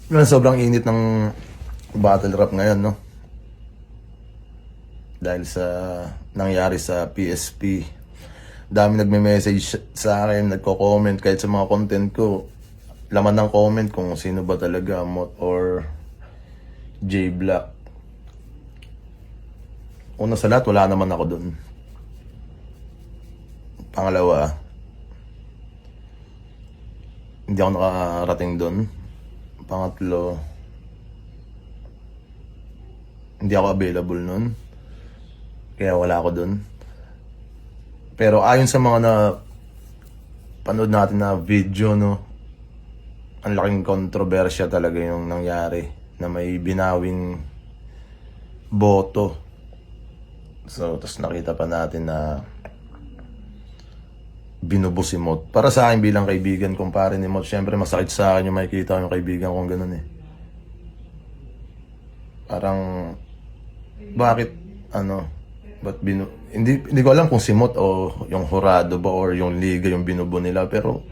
Sobrang init ng battle rap ngayon, no? Dahil sa nangyari sa PSP. Dami nagme-message sa akin, nagko-comment kahit sa mga content ko. Laman ng comment kung sino ba talaga, Mot or J Black. Una sa lahat, wala naman ako dun. Pangalawa, hindi ako nakarating dun. Pangatlo, hindi ako available nun. Kaya wala ako dun. Pero ayon sa mga na panood natin na video, no, ang laking kontrobersya talaga yung nangyari na may binawing boto. So, tapos nakita pa natin na binubo si Mot. Para sa akin bilang kaibigan, kumpare ni Mot, syempre masakit sa akin yung makikita ko yung kaibigan kong ganun eh. Parang, bakit, ba't hindi ko alam kung si Mot o yung Jurado ba or yung Liga yung binubo nila, pero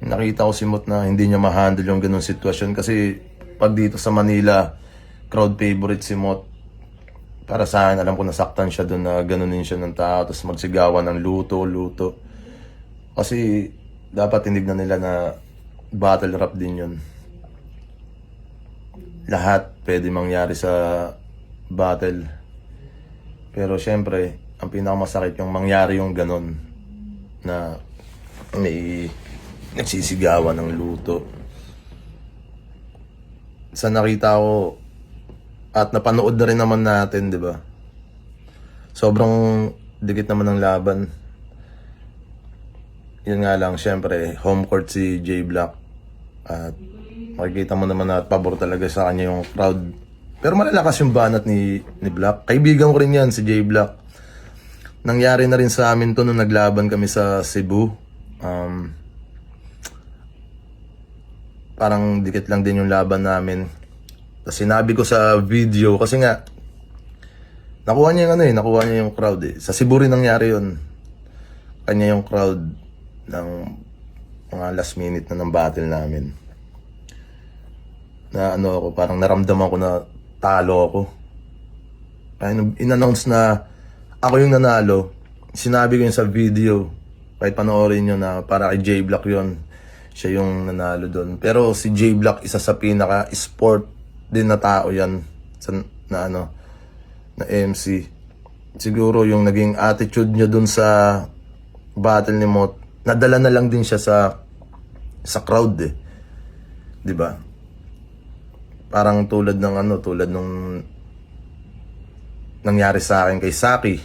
nakita ko si Mot na hindi niya ma-handle yung ganun sitwasyon kasi pag dito sa Manila, crowd favorite si Mot. Para sa akin, alam ko nasaktan siya doon na ganunin siya ng tao tapos magsigawan ng luto. Kasi dapat tinignan nila na battle rap din yun. Lahat pwede mangyari sa battle. Pero syempre, ang pinakamasakit yung mangyari yung ganun na may nagsisigawan ng luto. Sa nakita ko at napanood na rin naman natin, di ba? Sobrang dikit naman ng laban. Yun nga lang, syempre, home court si J Black. At makikita mo naman na pabor talaga sa kanya yung crowd. Pero malalakas yung banat ni Black. Kaibigan ko rin yan, si J Black. Nangyari na rin sa amin to nung naglaban kami sa Cebu. Parang dikit lang din yung laban namin. Tapos sinabi ko sa video, kasi nga, nakuha niya yung crowd eh. Sa Cebu rin nangyari yun. Kanya yung crowd ng mga last minute na ng battle namin. Na ako, parang naramdaman ko na talo ako. Kaya nung in-announce na ako yung nanalo, sinabi ko yun sa video, kahit panoorin nyo na para kay J Black yun, siya yung nanalo doon. Pero si J Black, isa sa pinaka-sport din na tao yan na MC. Siguro yung naging attitude niya doon sa battle ni Mot, nadala na lang din siya sa crowd eh. 'Di ba? Parang tulad nung nangyari sa akin kay Saki.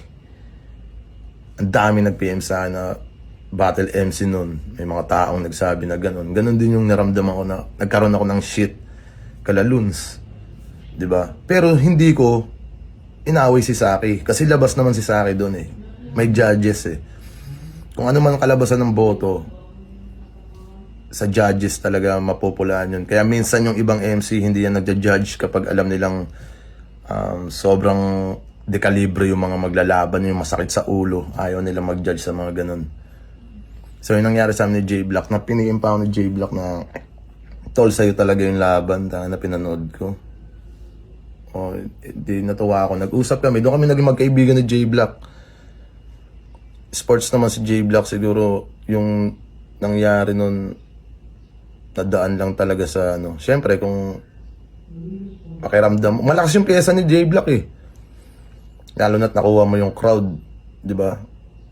Ang dami nag-PM sa akin na battle MC nun. May mga taong nagsabi na ganun. Ganun din yung naramdaman ko na nagkaroon ako ng shit kalaluns. 'Di ba? Pero hindi ko inaway si Saki kasi labas naman si Saki doon eh. May judges eh. Kung ano man kalabasan ng boto, sa judges talaga mapupulaan yun. Kaya minsan yung ibang MC hindi yan nagja-judge kapag alam nilang sobrang dekalibre yung mga maglalaban, yung masakit sa ulo. Ayaw nilang mag-judge sa mga ganun. So yung nangyari sa amin ni J Black, na piniim pa ako ni J Black na tol, sa'yo talaga yung laban na pinanood ko. Di natuwa ako. Nag-usap kami. Doon kami naging magkaibigan ni J Black. Sports naman si J Black, siguro yung nangyari nun, nadaan lang talaga sa Siyempre kung pakiramdam, malakas yung pyesa ni J Black eh. Lalo na't nakuha mo yung crowd, di ba?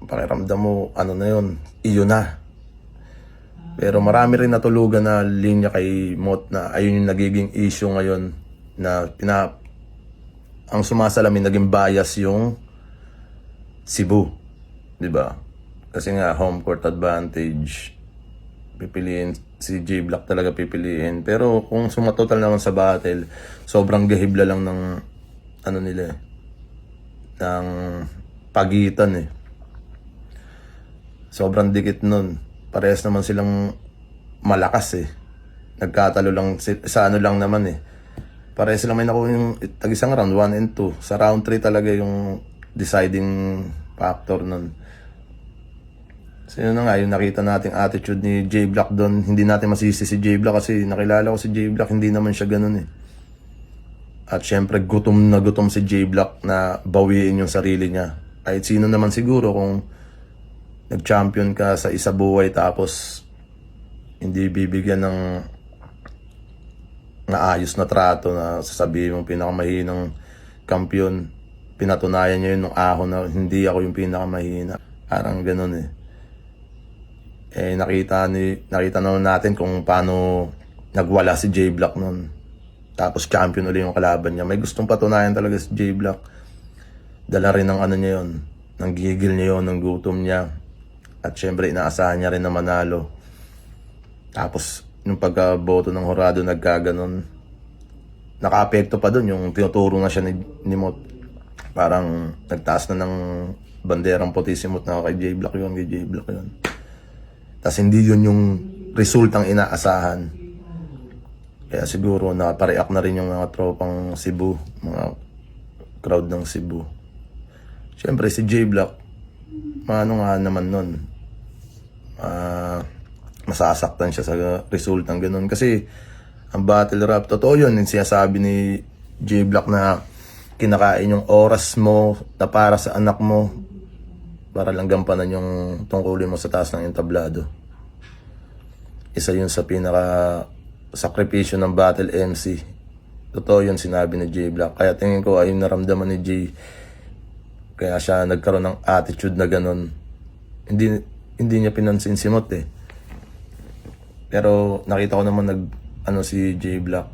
Pakiramdam mo, na yun, iyo na. Pero marami rin natulugan na linya kay Mot na ayun yung nagiging issue ngayon na ang sumasalamin naging bias yung Cebu, di ba? Kasi nga home court advantage, pipiliin si J Black talaga pipiliin. Pero kung sumatotal naman sa battle, sobrang gahibla lang ng nila eh, ng pagitan eh. Sobrang dikit nun. Parehas naman silang malakas eh. Nagkatalo lang sa lang naman eh. Parehas silang may nakuha yung tag-isang round 1 and 2. Sa round 3 talaga yung deciding factor nun. So yun na nga, yung nakita nating attitude ni J Black doon, hindi natin masisi si J Black kasi nakilala ko si J Black, hindi naman siya ganun eh. At syempre gutom na gutom si J Black na bawiin yung sarili niya. Kahit sino naman siguro kung nag-champion ka sa isa buhay tapos hindi bibigyan ng naayos na trato na sasabihin mong pinakamahinang kampiyon, pinatunayan niya yun nung ahon na hindi ako yung pinakamahina. Parang ganun eh. Nakita naman natin kung paano nagwala si J Black nun. Tapos champion ulit yung kalaban niya. May gustong patunayan talaga si J Black. Dala rin ng ano niya yun. Ng gigil niya yun, ng gutom niya. At syempre inaasahan niya rin na manalo. Tapos nung pagkaboto ng Jurado nagkaganon, naka-apekto pa dun yung tinuturo na siya ni Mot. Parang nagtaas na ng banderang puti si Mot na kay J Black yun, kay J Black yun. Tapos hindi yun yung resultang inaasahan. Kaya siguro nakapareact na rin yung mga tropang Cebu, mga crowd ng Cebu. Siyempre si J Black, ano nga naman nun, masasaktan siya sa resultang ganun. Kasi ang battle rap, totoo yun, yung sinasabi ni J Black na kinakain yung oras mo na para sa anak mo para lang gampanan yung tungkulin mo sa taas ng entablado. Isa yun sa pinaka sakripisyo ng battle MC. Totoo yun sinabi ni J Black. Kaya tingin ko ayun naramdaman ni J. Kaya siya nagkaroon ng attitude na ganun. Hindi niya pinansin si Mot eh. Pero nakita ko naman si J Black.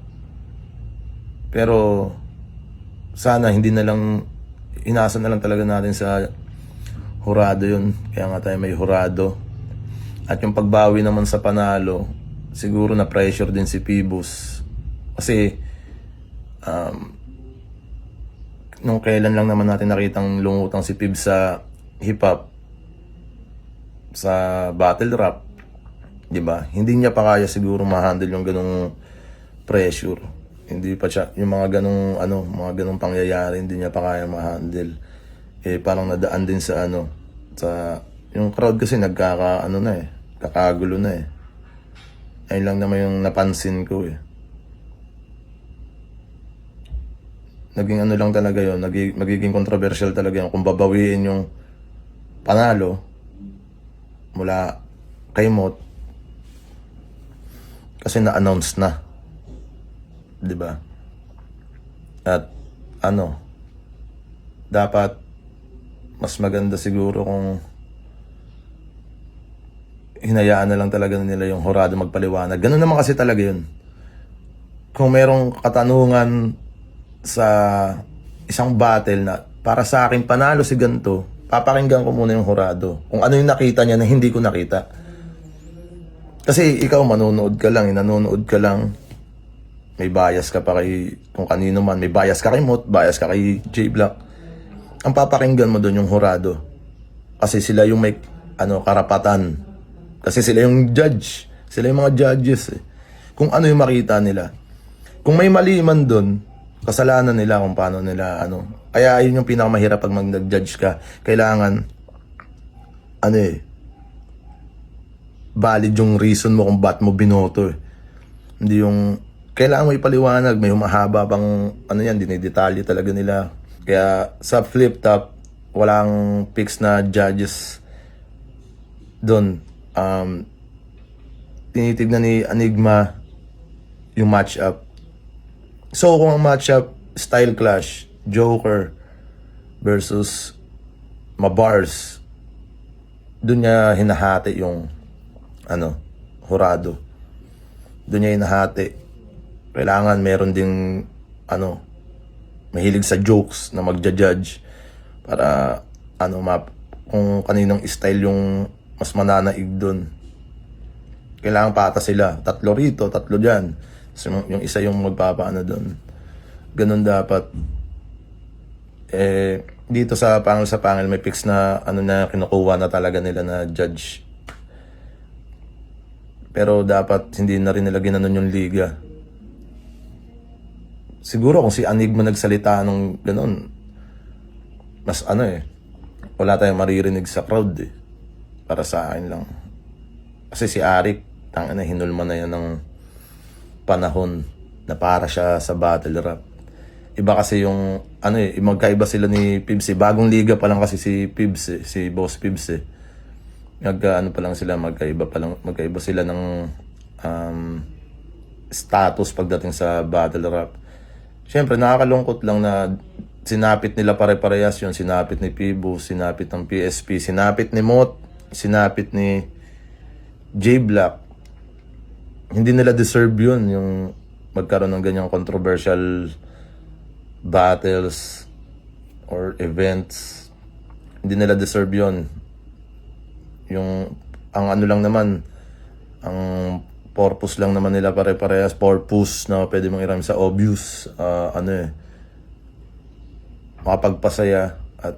Pero sana hindi na lang, inasa na lang talaga natin sa Jurado yun. Kaya nga tayo may Jurado. At yung pagbawi naman sa panalo, siguro na pressure din si Pibus. Kasi nung kailan lang naman natin nakitang lumutang si Pib sa hip-hop, sa battle rap, di ba? Hindi niya pa kaya siguro ma-handle yung ganung pressure. Hindi pa siya, yung mga ganung pangyayari, hindi niya pa kaya ma-handle. Parang nadaan din sa yung crowd kasi kakagulo na eh. Ayun lang naman yung napansin ko eh. Naging lang talaga yun, magiging controversial talaga yun kung babawiin yung panalo mula kay Mot kasi na-announce na, di ba? At dapat mas maganda siguro kung hinayaan na lang talaga nila yung Jurado magpaliwanag. Ganun naman kasi talaga yun. Kung merong katanungan sa isang battle na para sa akin panalo si ganito, papakinggan ko muna yung Jurado. Kung ano yung nakita niya na hindi ko nakita. Kasi ikaw nanonood ka lang, may bias ka pa kay kung kanino man, may bias ka kay Mot, bias ka kay J Black. Ang papakinggan mo doon yung Jurado. Kasi sila yung may karapatan. Kasi sila yung judge. Sila yung mga judges eh. Kung ano yung makita nila. Kung may mali man doon, kasalanan nila kung paano nila Kaya yun yung pinakamahirap pag mag-judge ka. Kailangan valid yung reason mo kung ba't mo binoto eh. Hindi yung kailangan mo ipaliwanag, may humahaba pang dinidetalye talaga nila. Kaya sa flip top, walang fixed na judges doon. Tinitignan ni Enigma yung matchup. So kung ang matchup style clash, Joker versus Mabars, doon niya hinahati yung Jurado. Doon niya hinahati. Kailangan meron ding mahilig sa jokes na magja-judge para kung kaninong style yung mas mananaig doon. Kailangan patas sila. 3 rito, 3 dyan. So, yung isa yung magpapaano doon. Ganun dapat. Dito sa panel may fix na na kinukuha na talaga nila na judge. Pero dapat hindi na rin nila ginanon yung liga. Siguro kung si Enigma nagsalita nung ganun, mas wala tayong maririnig sa crowd eh. Para sa akin lang. Kasi si Arik, tangina, hinulma na yan ng panahon na para siya sa battle rap. Iba kasi yung, magkaiba sila ni Pibs eh. Bagong liga pa lang kasi si Pibs eh, si Boss Pibs eh. Pa lang sila, magkaiba sila ng status pagdating sa battle rap. Siyempre, nakakalungkot lang na sinapit nila pare-parehas yun. Sinapit ni Pibu, sinapit ng PSP, sinapit ni Mot, sinapit ni J-Black. Hindi nila deserve yun, yung magkaroon ng ganyang controversial battles or events. Hindi nila deserve yun. Ang ano lang naman, ang purpose lang naman nila pare-parehas, purpose na pwede mong iram sa obvious, makapagpasaya. At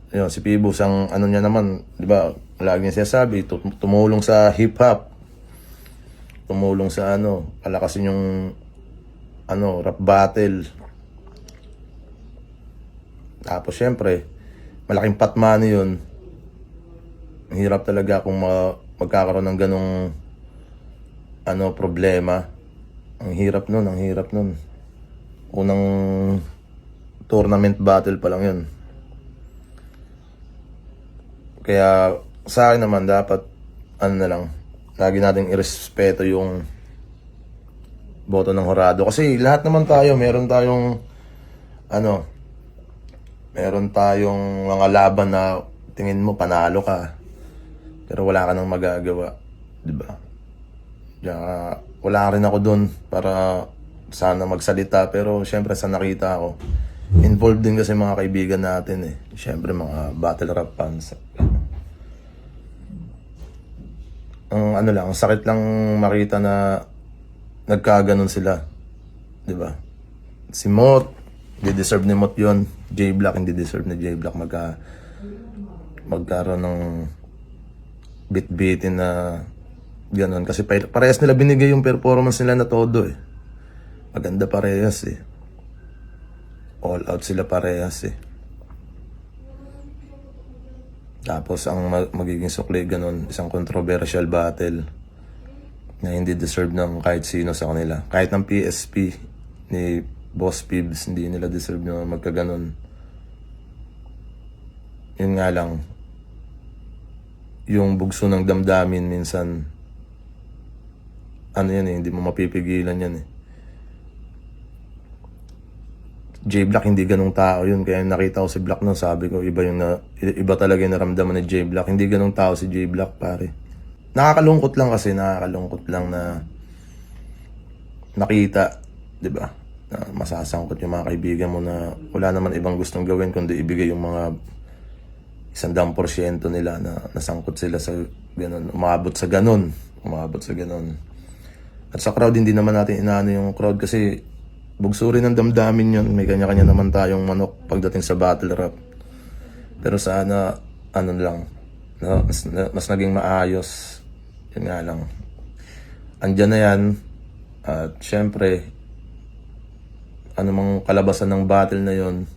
yun, si Pibus, ang ano niya naman, di ba, lagi niya sinasabi, tumulong sa hip-hop, tumulong sa palakasin yung rap battle. Tapos syempre, malaking pot money yun. Ang hirap talaga kung magkakaroon ng ganong problema. Ang hirap nun. Unang tournament battle pa lang yun. Kaya sa akin naman dapat lagi nating irespeto yung boto ng hurado. Kasi lahat naman tayo, meron tayong mga laban na tingin mo panalo ka. Pero wala ka nang magagawa, 'di ba? Wala rin ako doon para sana magsalita, pero syempre sa nakita ko, involved din kasi mga kaibigan natin eh. Syempre mga battle rap fans. Ang sakit lang makita na nagkaganon sila, 'di ba? Si Mot, hindi deserve ni Mot 'yon. J-Black, hindi deserve ni J-Black magkaroon ng bit-bitin na gano'n. Kasi parehas nila binigay yung performance nila na todo eh. Maganda parehas eh. All out sila parehas eh. Tapos ang magiging sukli gano'n, isang controversial battle na hindi deserve ng kahit sino sa kanila. Kahit ng PSP ni Boss Pibs, hindi nila deserve na magkaganon. Yun nga lang, yung bugso ng damdamin minsan, yan eh, hindi mo mapipigilan yan eh. J-Black hindi ganong tao yun, kaya nakita ko si Black nun, sabi ko iba talaga yung naramdaman ni J-Black. Hindi ganong tao si J-Black, pare. Nakakalungkot lang na nakita, 'di ba? Na masasangkot yung mga kaibigan mo na wala naman ibang gustong gawin kundi ibigay yung mga 100% nila na nasangkot sila sa ganun, umabot sa ganun. At sa crowd, hindi naman natin inaano yung crowd kasi bugso rin ng damdamin yun. May kanya-kanya naman tayong manok pagdating sa battle rap. Pero sana, mas naging maayos. Yun nga lang. Andyan na yan. At syempre, mang kalabasan ng battle na yon,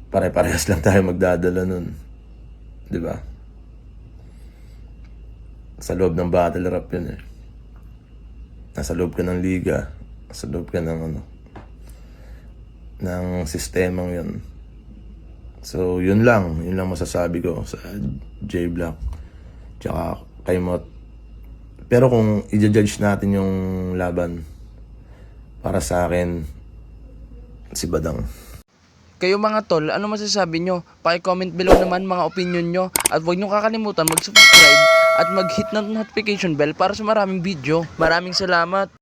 pare-parehas lang tayo magdadala nun. 'Di ba? Sa loob ng battle rap yun eh. Nasa loob ka ng liga, nasa loob ka ng ng sistemang yun. So, yun lang masasabi ko sa J-Black tsaka kay Mot. Pero kung i-judge natin yung laban, para sa akin, si Badang. Kayo mga tol, ano masasabi nyo? Paki-comment below naman mga opinion nyo. At huwag nyo kakalimutan mag-subscribe at mag-hit ng notification bell para sa maraming video. Maraming salamat!